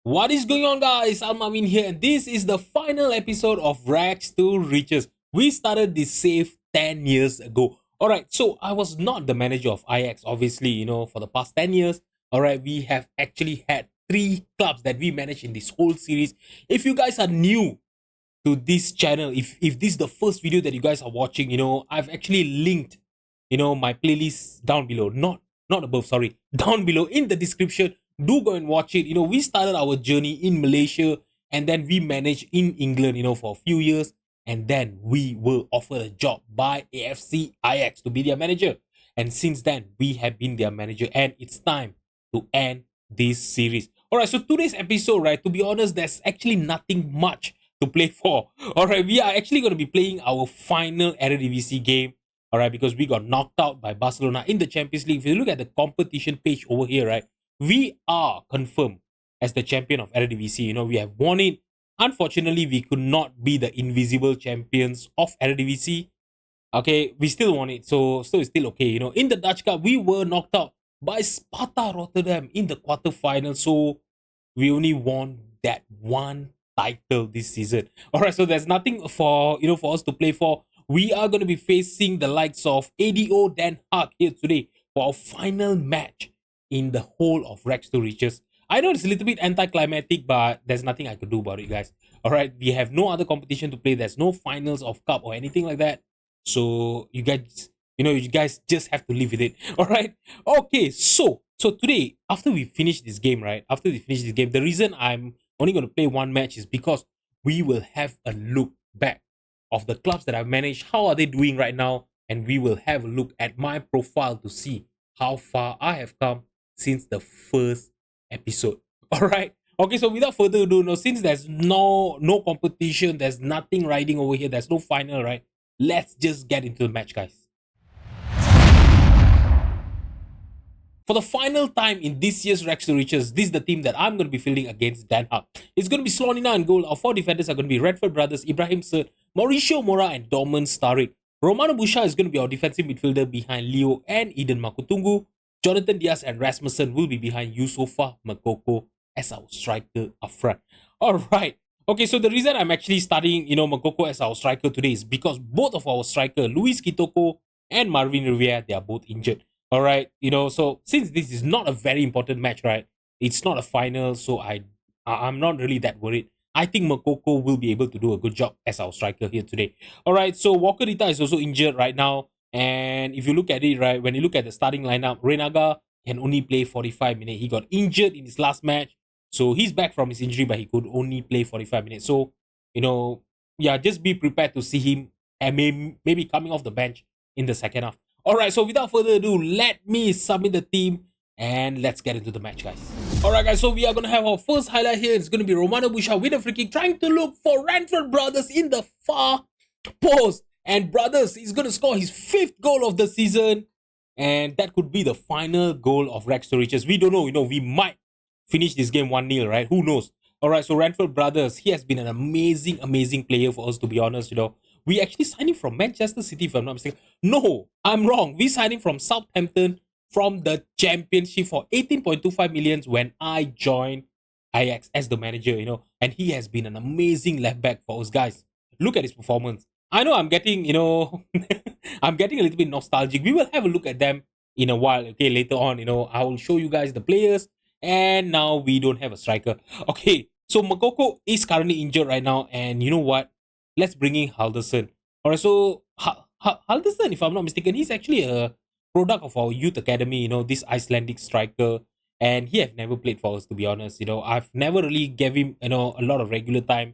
What is going on, guys? I'm Amin here, and this is the final episode of Rags to Riches. We started this save 10 years ago. Alright, so I was not the manager of Ajax, obviously, for the past 10 years. Alright, we have actually had three clubs that we managed in this whole series. If you guys are new to this channel, if this is the first video that you guys are watching, I've actually linked, my playlist down below. Not above, sorry, down below in the description. Do go and watch it. We started our journey in Malaysia, and then we managed in England, for a few years, and then we were offered a job by AFC Ajax to be their manager. And since then, we have been their manager, and it's time to end this series. All right, so today's episode, right, to be honest, there's actually nothing much to play for. All right, we are actually going to be playing our final eredivisie game. All right, because we got knocked out by Barcelona in the Champions League. If you look at the competition page over here, right, we are confirmed as the champion of eredivisie. We have won it. Unfortunately, we could not be the invisible champions of eredivisie. Okay, we still won it, so it's still okay. In the Dutch Cup, we were knocked out by Sparta Rotterdam in the quarterfinals. So we only won that one title this season. All right, so there's nothing for us to play for. We are going to be facing the likes of ADO Den Haag here today for our final match in the whole of Rex to Riches. I know it's a little bit anticlimactic, but there's nothing I could do about it, guys. All right, we have no other competition to play. There's no finals of cup or anything like that. So you guys just have to live with it. All right. Okay. So today, after we finish this game, right? After we finish this game, the reason I'm only going to play one match is because we will have a look back of the clubs that I've managed. How are they doing right now? And we will have a look at my profile to see how far I have come since the first episode. All right. Okay, so without further ado, since there's no competition, there's nothing riding over here, there's no final, right? Let's just get into the match, guys. For the final time in this year's Rex to Riches, this is the team that I'm going to be fielding against Den Haag. It's going to be Slonina in goal. Our four defenders are going to be Redford brothers, Ibrahim Sert, Mauricio Mora, and Dorman Starik. Romano Busha is going to be our defensive midfielder behind Leo and Eden Makutungu. Jonathan Diaz and Rasmussen will be behind Yusofa Makoko as our striker up front. Alright. Okay, so the reason I'm actually starting, Makoko as our striker today is because both of our striker, Luis Kitoko and Marvin Rivera, they are both injured. All right, so since this is not a very important match, right? It's not a final, so I'm not really that worried. I think Makoko will be able to do a good job as our striker here today. All right, so Walker Rita is also injured right now, and if you look at it, right, when you look at the starting lineup, Renaga can only play 45 minutes. He got injured in his last match, so he's back from his injury, but he could only play 45 minutes. So, yeah, just be prepared to see him and maybe coming off the bench in the second half. Alright, so without further ado, let me submit the team and let's get into the match, guys. Alright, guys, so we are going to have our first highlight here. It's going to be Romano Busha with a free kick, trying to look for Ranford Brothers in the far post. And Brothers is going to score his 5th goal of the season. And that could be the final goal of Rex to Riches. We don't know, we might finish this game 1-0, right? Who knows? Alright, so Ranford Brothers, he has been an amazing player for us, to be honest, We actually signed him from Manchester City, if I'm not mistaken. No, I'm wrong. We signed him from Southampton from the Championship for 18.25 million when I joined Ajax as the manager, And he has been an amazing left back for us, guys. Look at his performance. I know I'm getting, I'm getting a little bit nostalgic. We will have a look at them in a while, okay, later on, I will show you guys the players. And now we don't have a striker. Okay, so Makoko is currently injured right now. And you know what? Let's bring in Halderson. Alright, so Halderson, if I'm not mistaken, he's actually a product of our youth academy, this Icelandic striker. And he have never played for us, to be honest. I've never really gave him, a lot of regular time.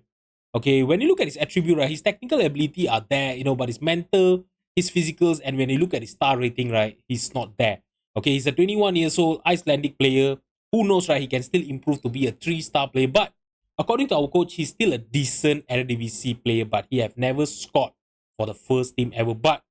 Okay, when you look at his attribute, right, his technical ability are there, but his mental, his physicals, and when you look at his star rating, right, he's not there. Okay, he's a 21 years old Icelandic player. Who knows, right, he can still improve to be a 3-star player. But according to our coach, he's still a decent eredivisie player, but he have never scored for the first team ever. But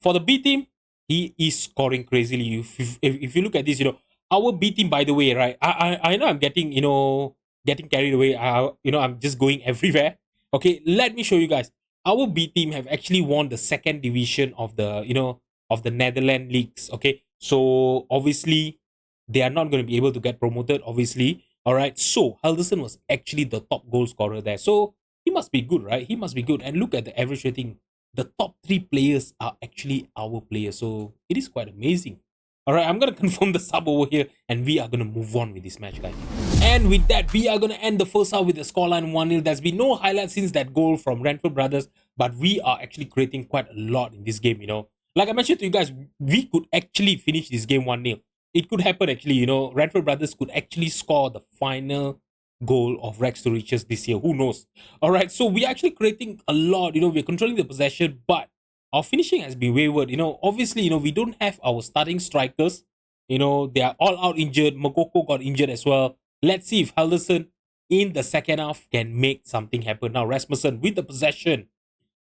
for the B team, he is scoring crazily. If you look at this, our B team, by the way, right, I know I'm getting, getting carried away. I'm just going everywhere. Okay, let me show you guys. Our B team have actually won the second division of the, of the Netherlands leagues. Okay, so obviously they are not going to be able to get promoted, obviously. All right, so Henderson was actually the top goal scorer there. So he must be good, right? He must be good. And look at the average rating. The top three players are actually our players. So it is quite amazing. All right, I'm going to confirm the sub over here and we are going to move on with this match, guys. And with that, we are going to end the first half with the scoreline 1-0. There's been no highlight since that goal from Bradford Brothers, but we are actually creating quite a lot in this game, Like I mentioned to you guys, we could actually finish this game 1-0. It could happen actually, Bradford Brothers could actually score the final goal of Rex to Riches this year. Who knows? All right, so we're actually creating a lot, we're controlling the possession, but our finishing has been wayward. Obviously, we don't have our starting strikers. They are all out injured. Makoko got injured as well. Let's see if Henderson in the second half can make something happen. Now, Rasmussen with the possession,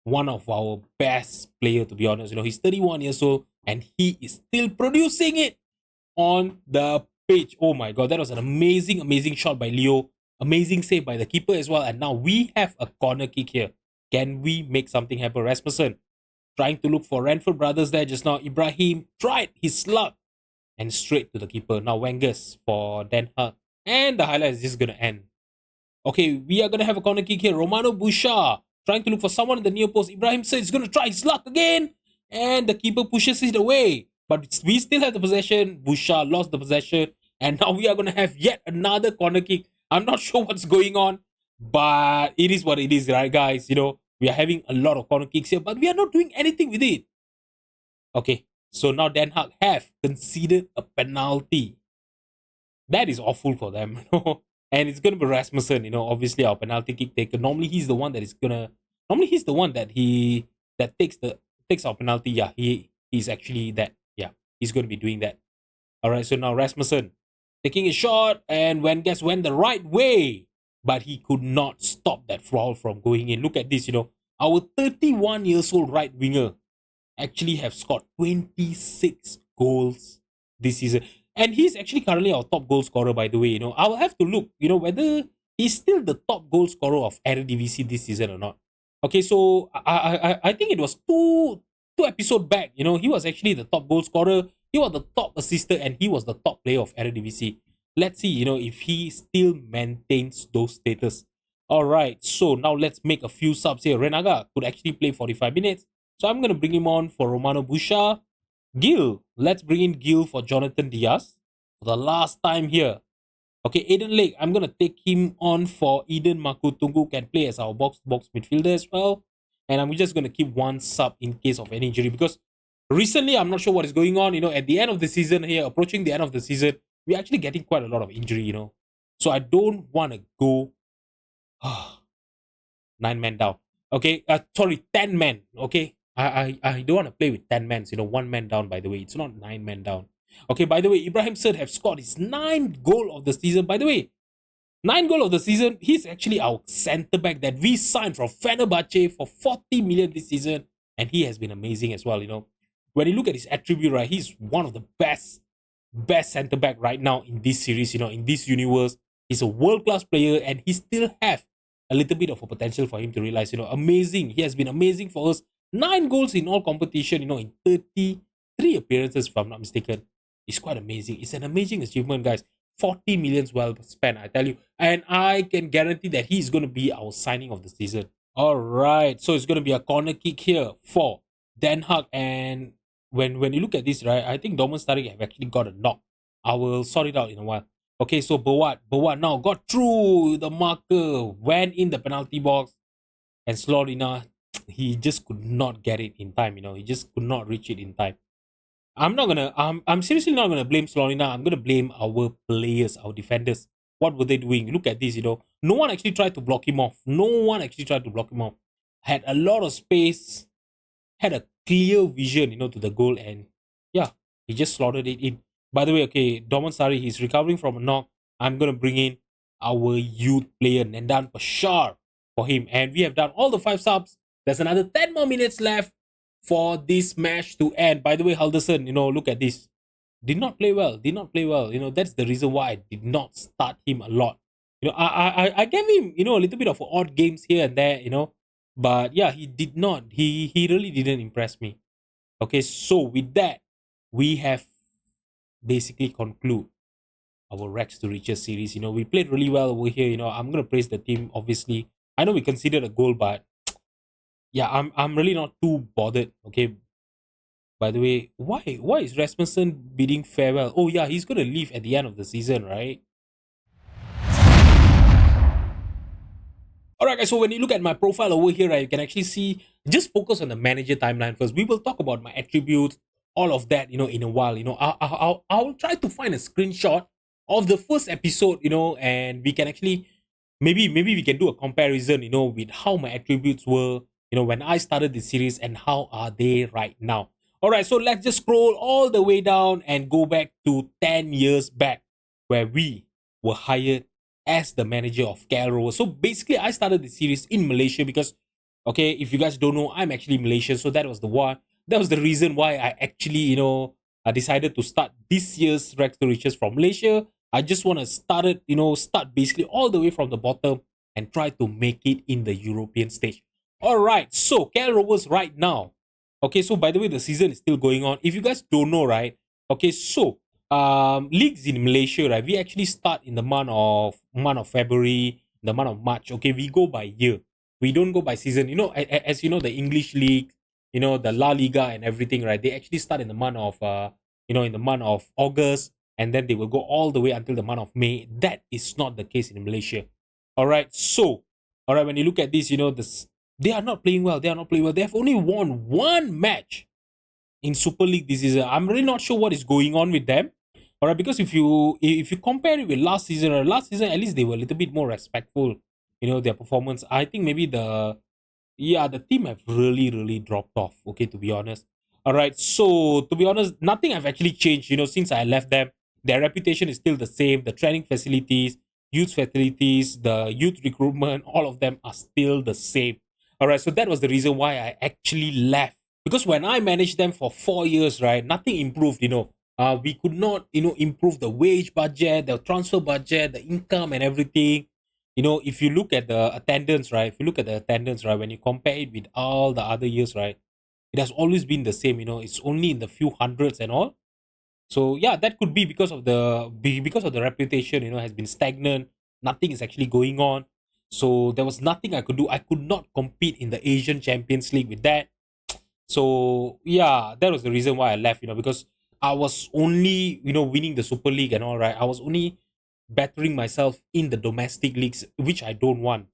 one of our best player, to be honest. He's 31 years old and he is still producing it on the pitch. Oh my god, that was an amazing, amazing shot by Leo. Amazing save by the keeper as well. And now we have a corner kick here. Can we make something happen? Rasmussen trying to look for Ranford Brothers there just now. Ibrahim tried his luck and straight to the keeper. Now Wengers for Den Haag. And the highlight is just going to end. Okay, we are going to have a corner kick here. Romano Bouchard trying to look for someone in the near post. Ibrahim says he's going to try his luck again. And the keeper pushes it away. But we still have the possession. Bouchard lost the possession. And now we are going to have yet another corner kick. I'm not sure what's going on. But it is what it is, right, guys? We are having a lot of corner kicks here. But we are not doing anything with it. Okay, so now Den Haag have conceded a penalty. That is awful for them, And it's gonna be Rasmussen, obviously our penalty kick taker. Normally he's the one that is gonna he's the one that takes our penalty. Yeah, he's actually that. Yeah, he's gonna be doing that. Alright, so now Rasmussen taking a shot and went the right way, but he could not stop that foul from going in. Look at this, our 31 years old right winger actually have scored 26 goals this season. And he's actually currently our top goal scorer, by the way. I'll have to look, whether he's still the top goal scorer of eredivisie this season or not. Okay, so I think it was two episodes back, he was actually the top goal scorer, he was the top assister, and he was the top player of eredivisie. Let's see, if he still maintains those status. Alright, so now let's make a few subs here. Renaga could actually play 45 minutes. So I'm going to bring him on for Romano Bouchard. Gil, let's bring in Gil for Jonathan Diaz for the last time here. Okay, Aiden Lake, I'm going to take him on for Eden Makutungu, can play as our box-to-box midfielder as well. And I'm just going to keep one sub in case of any injury because recently I'm not sure what is going on. At the end of the season here, approaching the end of the season, we're actually getting quite a lot of injury, So I don't want to go 9 men down. Okay, 10 men. Okay, I don't want to play with 10 men. 1 man down, by the way. It's not 9 men down. Okay, by the way, Ibrahim Sir have scored his 9th goal of the season. By the way, 9th goal of the season. He's actually our centre back that we signed from Fenerbahce for 40 million this season. And he has been amazing as well, When you look at his attribute, right, he's one of the best centre back right now in this series, in this universe. He's a world-class player and he still have a little bit of a potential for him to realize, amazing. He has been amazing for us. 9 goals in all competition, in 33 appearances, if I'm not mistaken. It's quite amazing. It's an amazing achievement, guys. 40 millions well spent, I tell you. And I can guarantee that he's going to be our signing of the season. All right. So it's going to be a corner kick here for Den Haag. And when you look at this, right, I think Dorman Starik have actually got a knock. I will sort it out in a while. Okay, so Bawat now got through the marker, went in the penalty box, and Slorina, he just could not get it in time, he just could not reach it in time. I'm seriously not gonna blame Slorina. I'm gonna blame our players, our defenders. What were they doing? Look at this, no one actually tried to block him off. Had a lot of space, had a clear vision, to the goal, and yeah, he just slaughtered it in. By the way, okay, Dorman Sari, he's recovering from a knock. I'm going to bring in our youth player, Nendan Pashar, for him. And we have done all the 5 subs. There's another 10 more minutes left for this match to end. By the way, Halderson, look at this. Did not play well. That's the reason why I did not start him a lot. I gave him, a little bit of odd games here and there, But yeah, he did not. He really didn't impress me. Okay, so with that, we have basically conclude our Rex to Riches series. We played really well over here. I'm gonna praise the team. Obviously, I know we conceded a goal, but yeah, I'm really not too bothered. Okay. By the way, why is Rasmussen bidding farewell? Oh yeah, he's gonna leave at the end of the season, right? All right, guys. So when you look at my profile over here, right, you can actually see. Just focus on the manager timeline first. We will talk about my attributes, all of that, in a while. I'll try to find a screenshot of the first episode, and we can actually maybe we can do a comparison, with how my attributes were, when I started the series and how are they right now. All right, so let's just scroll all the way down and go back to 10 years back, where we were hired as the manager of KL. So basically, I started the series in Malaysia because, okay, if you guys don't know, I'm actually Malaysian. So that was the one. That was the reason why I actually, I decided to start this year's Rex to Riches from Malaysia. I just want to start basically all the way from the bottom and try to make it in the European stage. All right, so KL Rovers right now. Okay, so by the way, the season is still going on. If you guys don't know, right? Okay, so leagues in Malaysia, right? We actually start in the month of February, the month of March. Okay, we go by year. We don't go by season. As you know, the English league, the La Liga and everything, right? They actually start in the month of in the month of August, and then they will go all the way until the month of May. That is not the case in Malaysia. All right, so all right, when you look at this, they are not playing well. They are not playing well. They have only won one match in Super League this season. I'm really not sure what is going on with them. All right, because if you compare it with last season, or last season at least they were a little bit more respectful, their performance. I think maybe the team have really dropped off. Okay, to be honest. All right, so to be honest, nothing have actually changed. Since I left them, their reputation is still the same. The training facilities, the youth recruitment, all of them are still the same. All right, so that was the reason why I actually left, because when I managed them for 4 years, right, nothing improved. We could not, improve the wage budget, the transfer budget, the income, and everything. If you look at the attendance, right, when you compare it with all the other years, right, it has always been the same. It's only in the few hundreds and all. So yeah, that could be because of the reputation. Has been stagnant. Nothing is actually going on. So there was nothing I could do. I could not compete in the Asian Champions League with that. So yeah, that was the reason why I left. Because I was only winning the Super League and all, right. I was only bettering myself in the domestic leagues, which I don't want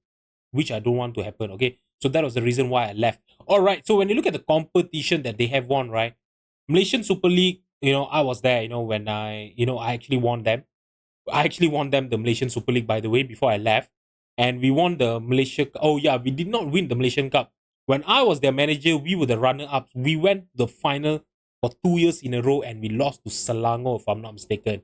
to happen. Okay, so that was the reason why I left. All right. So when you look at the competition that they have won, right, Malaysian Super League, I was there. When I actually won them. I actually won them the Malaysian Super League, by the way, before I left. And we won the Malaysia. Oh, yeah, we did not win the Malaysian Cup. When I was their manager, we were the runner ups. We went to the final for 2 years in a row and we lost to Selangor, if I'm not mistaken.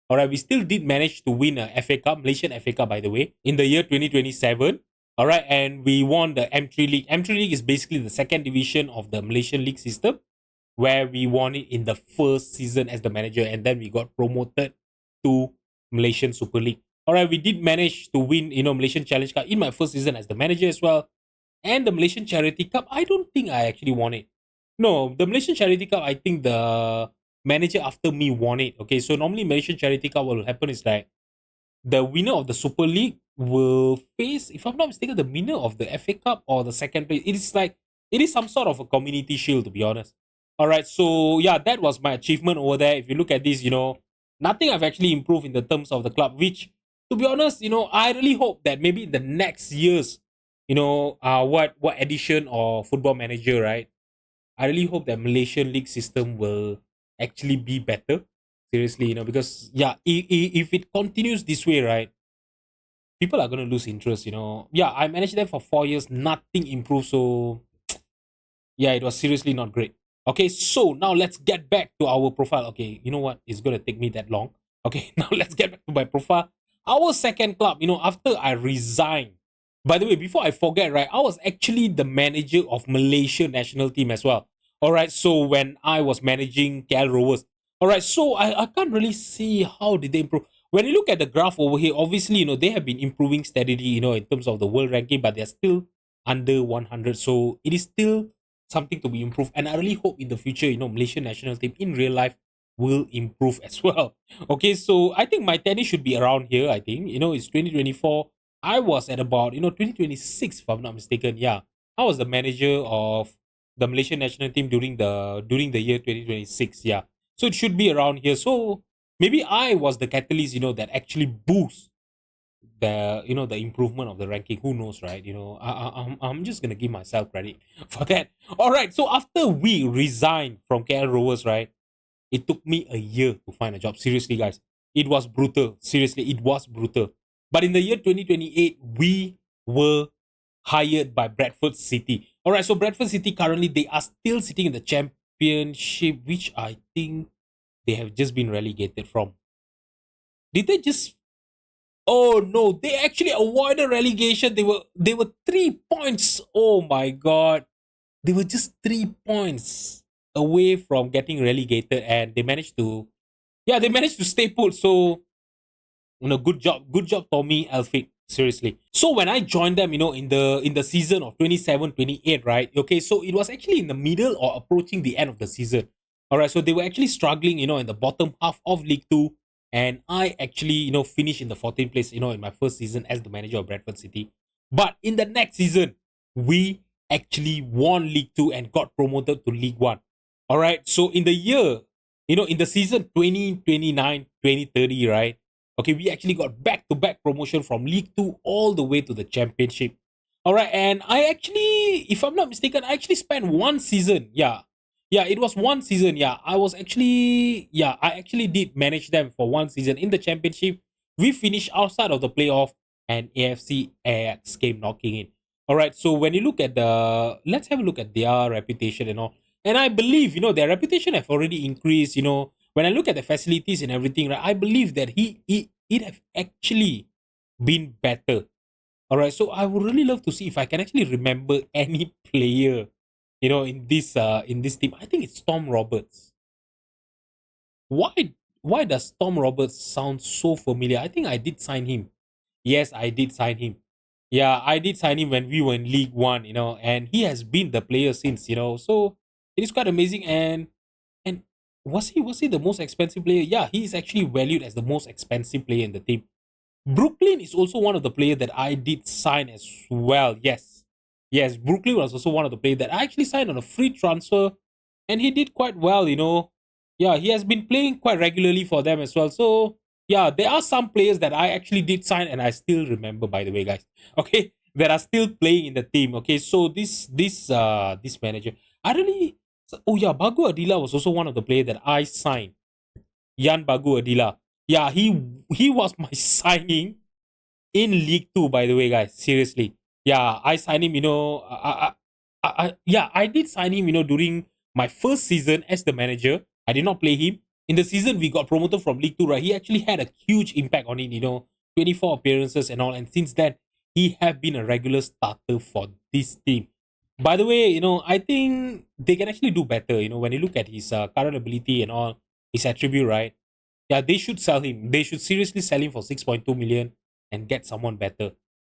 All right, we still did manage to win a FA Cup, Malaysian FA Cup, by the way, in the year 2027. All right, and we won the M3 League. M3 League is basically the second division of the Malaysian League system, where we won it in the first season as the manager, and then we got promoted to Malaysian Super League. All right, we did manage to win, Malaysian Challenge Cup in my first season as the manager as well, and the Malaysian Charity Cup. I don't think I actually won it. No, the Malaysian Charity Cup, I think the manager after me won it. Okay, so normally Malaysian Charity Cup, what will happen is like the winner of the Super League will face, if I'm not mistaken, the winner of the FA Cup or the second place. It is some sort of a community shield, to be honest. All right, so yeah, that was my achievement over there. If you look at this, nothing I've actually improved in the terms of the club, which, to be honest, I really hope that maybe in the next years, what edition or football manager, right? I really hope that Malaysian league system will actually be better. Seriously, because yeah, if it continues this way, right, people are gonna lose interest. Yeah, I managed them for 4 years, nothing improved. So yeah, it was seriously not great. Okay, so now let's get back to our profile. Okay, you know what? It's gonna take me that long. Okay, now let's get back to my profile. Our second club, after I resigned. By the way, before I forget, right, I was actually the manager of Malaysia national team as well. All right, so when I was managing KL Rovers, all right, so I can't really see how did they improve. When you look at the graph over here, obviously, they have been improving steadily, in terms of the world ranking, but they're still under 100. So it is still something to be improved. And I really hope in the future, Malaysian national team in real life will improve as well. Okay, so I think my tennis should be around here. I think, it's 2024. I was at about, 2026, if I'm not mistaken. Yeah, I was the manager of the Malaysian national team during the year 2026. Yeah, so it should be around here. So maybe I was the catalyst, that actually boost the improvement of the ranking. Who knows, right? I'm just gonna give myself credit for that. All right, so after we resigned from KL Rovers, right, it took me a year to find a job. Seriously, guys, it was brutal. Seriously, it was brutal. But in the year 2028, we were hired by Bradford City. All right, so Bradford City currently they are still sitting in the championship, which I think they have just been relegated from. Did they just? Oh no, they actually avoided relegation. They were 3 points. Oh my god, they were just 3 points away from getting relegated, and they managed to, yeah, they managed to stay put. So, good job, Tommy Elphick. Seriously. So when I joined them, in the season of 27-28, right? Okay, so it was actually in the middle or approaching the end of the season. All right, so they were actually struggling, in the bottom half of League Two, and I actually, finished in the 14th place, in my first season as the manager of Bradford City. But in the next season, we actually won League Two and got promoted to League One. All right, so in the year, in the season 2029-2030, right? Okay, we actually got back to back promotion from League Two all the way to the Championship. All right, and I actually, if I'm not mistaken, I actually spent one season. Yeah, yeah, it was one season. Yeah, I actually did manage them for one season in the Championship. We finished outside of the playoff, and AFC Ajax came knocking in. All right, so when you look at let's have a look at their reputation and all. And I believe, their reputation have already increased. When I look at the facilities and everything, right, I believe that it have actually been better. All right, so I would really love to see if I can actually remember any player, in this team. I think it's Tom Roberts. Why why does Tom Roberts sound so familiar? I think I did sign him. Yes, I did sign him. Yeah, I did sign him when we were in League One, and he has been the player since. So it is quite amazing. And was he the most expensive player? Yeah, he is actually valued as the most expensive player in the team. Brooklyn is also one of the players that I did sign as well. Yes. Yes, Brooklyn was also one of the players that I actually signed on a free transfer, and he did quite well. Yeah, he has been playing quite regularly for them as well. So, yeah, there are some players that I actually did sign and I still remember, by the way, guys. Okay, that are still playing in the team. Okay, so this manager, I really, oh yeah, Bagu Adila was also one of the players that I signed. Yan Bagu Adila. Yeah, he was my signing in League Two, by the way, guys. Seriously. Yeah, I signed him, I did sign him, during my first season as the manager. I did not play him. In the season we got promoted from League Two, right? He actually had a huge impact on it, 24 appearances and all. And since then, he have been a regular starter for this team. By the way, I think they can actually do better, when you look at his current ability and all, his attribute, right? Yeah, they should sell him. They should seriously sell him for 6.2 million and get someone better.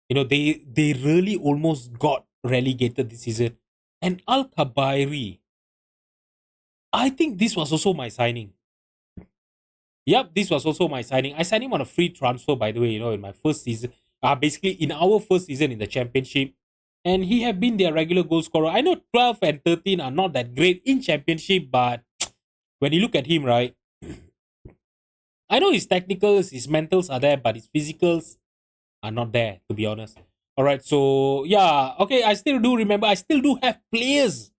They really almost got relegated this season. And Al Kabairi, I think this was also my signing. Yep, this was also my signing. I signed him on a free transfer, by the way, in my first season. Basically, in our first season in the championship. And he had been their regular goal scorer. I know 12 and 13 are not that great in championship, but when you look at him, right, I know his technicals, his mentals are there, but his physicals are not there, to be honest. All right, so yeah, okay, I still do remember, I still do have players,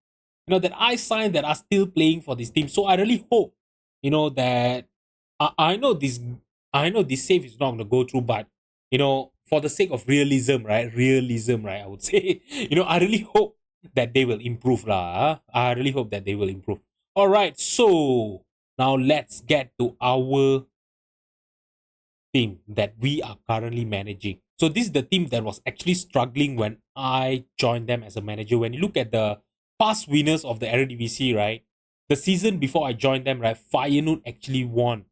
that I signed that are still playing for this team. So I really hope, that I know this save is not going to go through, but, for the sake of realism, right, I would say, I really hope that they will improve. I really hope that they will improve. All right, so now let's get to our team that we are currently managing. So this is the team that was actually struggling when I joined them as a manager. When you look at the past winners of the eredivisie, right? The season before I joined them, right, Feyenoord actually won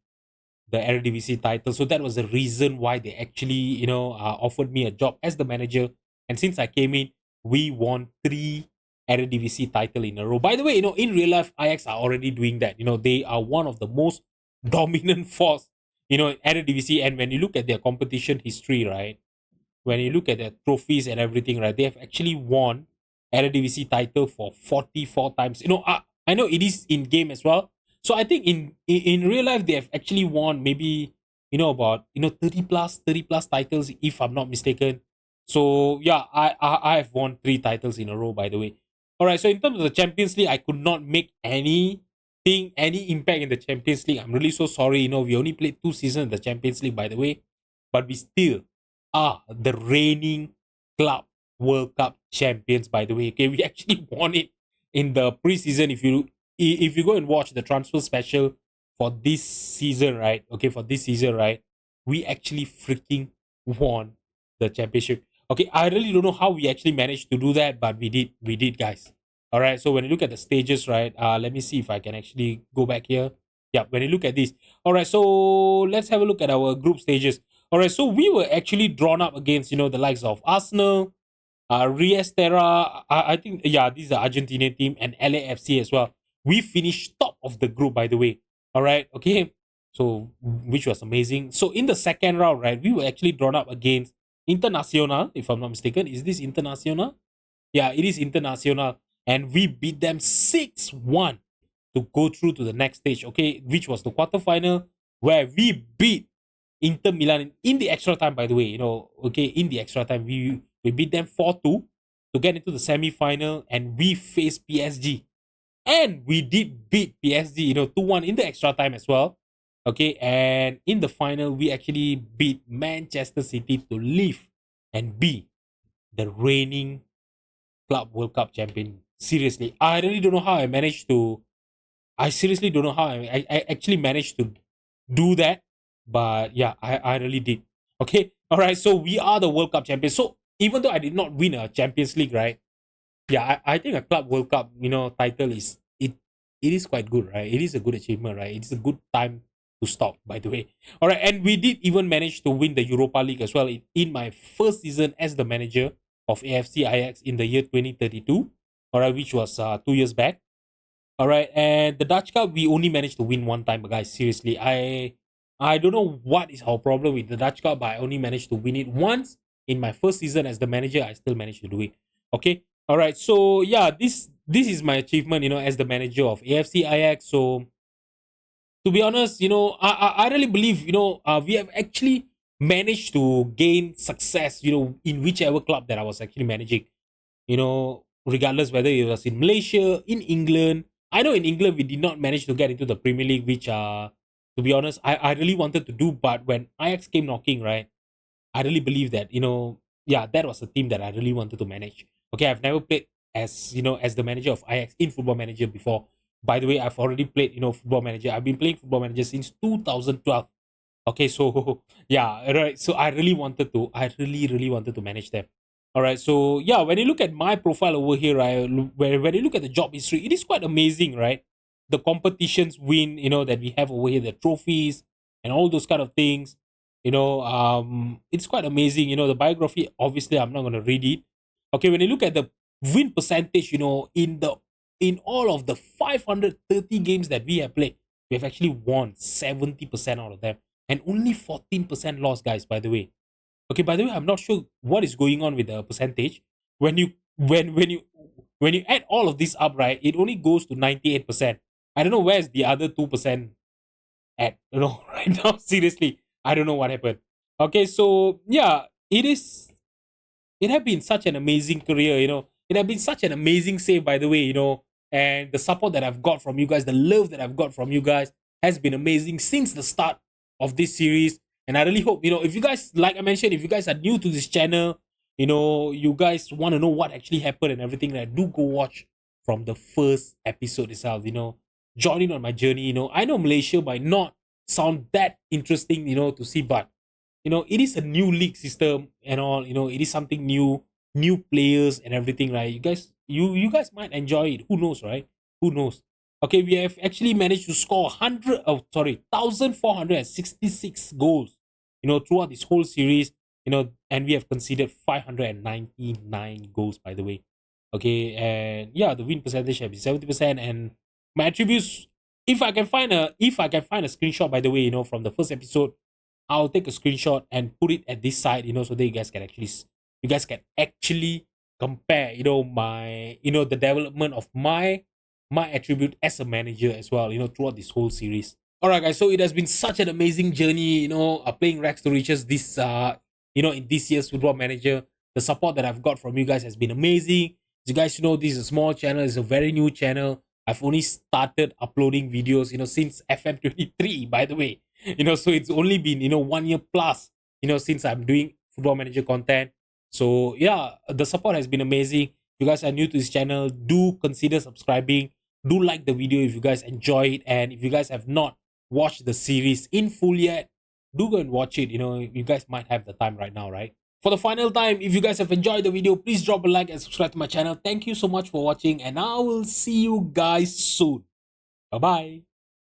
the eredivisie title. So that was the reason why they actually, offered me a job as the manager. And since I came in, we won eredivisie title in a row. By the way, in real life, Ajax are already doing that. They are one of the most dominant force, in eredivisie. And when you look at their competition history, right, when you look at their trophies and everything, right, they have actually won Eredivisie title for 44 times. I know it is in game as well. So I think in real life they have actually won maybe about 30 plus titles if I'm not mistaken. So yeah, I have won 3 titles in a row, by the way. All right, so in terms of the Champions League, I could not make any impact in the Champions League. I'm really so sorry. We only played 2 seasons in the Champions League, by the way, but we still are the reigning club World Cup champions, by the way. Okay, we actually won it in the preseason. If you go and watch the transfer special for this season, right? Okay, for this season, right? We actually freaking won the championship. Okay, I really don't know how we actually managed to do that, but we did. We did, guys. All right. So when you look at the stages, right? Let me see if I can actually go back here. Yeah, when you look at this. All right, so let's have a look at our group stages. All right, so we were actually drawn up against the likes of Arsenal, Riestera. I think this is the Argentinian team and LAFC as well. We finished top of the group, by the way. All right, okay. So which was amazing. So in the second round, right, we were actually drawn up against Internacional, if I'm not mistaken. Is this Internacional? Yeah, it is Internacional, and we beat them 6-1 to go through to the next stage. Okay, which was the quarterfinal where we beat Inter Milan in the extra time, by the way. Okay, in the extra time, we beat them 4-2 to get into the semi-final, and we faced PSG. And we did beat PSG, 2-1 in the extra time as well. Okay, and in the final, we actually beat Manchester City to live and be the reigning Club World Cup champion. Seriously, I really don't know how I managed to. I seriously don't know how I actually managed to do that. But yeah, I really did. Okay. All right. So we are the World Cup champions. So even though I did not win a Champions League, right? Yeah, I think a Club World Cup, title it is quite good, right? It is a good achievement, right? It's a good time to stop, by the way. All right. And we did even manage to win the Europa League as well in my first season as the manager of AFC Ajax in the year 2032. All right, which was 2 years back. All right, and the Dutch Cup we only managed to win one time, guys. Seriously, I don't know what is our problem with the Dutch Cup, but I only managed to win it once in my first season as the manager. I still managed to do it. Okay, all right. So yeah, this is my achievement, as the manager of AFC Ajax. So to be honest, I really believe, we have actually managed to gain success, in whichever club that I was actually managing, regardless whether it was in Malaysia, in England. I know in England we did not manage to get into the Premier League, which to be honest, I really wanted to do, but when Ajax came knocking, right, I really believe that, yeah, that was a team that I really wanted to manage. Okay, I've never played as the manager of Ajax in Football Manager before. By the way, I've already played, Football Manager. I've been playing Football Manager since 2012. Okay, so yeah, right. So I really, really wanted to manage them. All right, so yeah, when you look at my profile over here, right, when you look at the job history, it is quite amazing, right? The competitions win, that we have over here, the trophies and all those kind of things. It's quite amazing. The biography, obviously, I'm not going to read it. Okay, when you look at the win percentage, in all of the 530 games that we have played, we have actually won 70% out of them, and only 14% lost, guys. By the way, okay. By the way, I'm not sure what is going on with the percentage. When you add all of this up, right, it only goes to 98%. I don't know where's the other 2% at right now. Seriously, I don't know what happened. Okay, so yeah, it had been such an amazing career. It had been such an amazing save, by the way. And the support that I've got from you guys, the love that I've got from you guys has been amazing since the start of this series. And I really hope, if you guys, like I mentioned, if you guys are new to this channel, you guys want to know what actually happened and everything, like, do go watch from the first episode itself. Join in on my journey. I know Malaysia might not sound that interesting, to see, but it is a new league system and all. It is something new players and everything, right? You guys might enjoy it. Who knows, right? Who knows? Okay, we have actually managed to score 1466 goals, throughout this whole series, and we have conceded 599 goals, by the way. Okay, and yeah, the win percentage has been 70%, and my attributes. If I can find a screenshot, by the way, from the first episode, I'll take a screenshot and put it at this side, so that you guys can actually compare, the development of my attribute as a manager as well, throughout this whole series. All right, guys. So it has been such an amazing journey, playing Rags to Riches this, in this year's Football Manager. The support that I've got from you guys has been amazing. As you guys know, this is a small channel. It's a very new channel. I've only started uploading videos, since FM23, by the way. So it's only been, 1 year plus, since I'm doing Football Manager content. So yeah, the support has been amazing. If you guys are new to this channel, do consider subscribing. Do like the video if you guys enjoy it. And if you guys have not watched the series in full yet, do go and watch it. You guys might have the time right now, right? For the final time, if you guys have enjoyed the video, please drop a like and subscribe to my channel. Thank you so much for watching, and I will see you guys soon. Bye bye.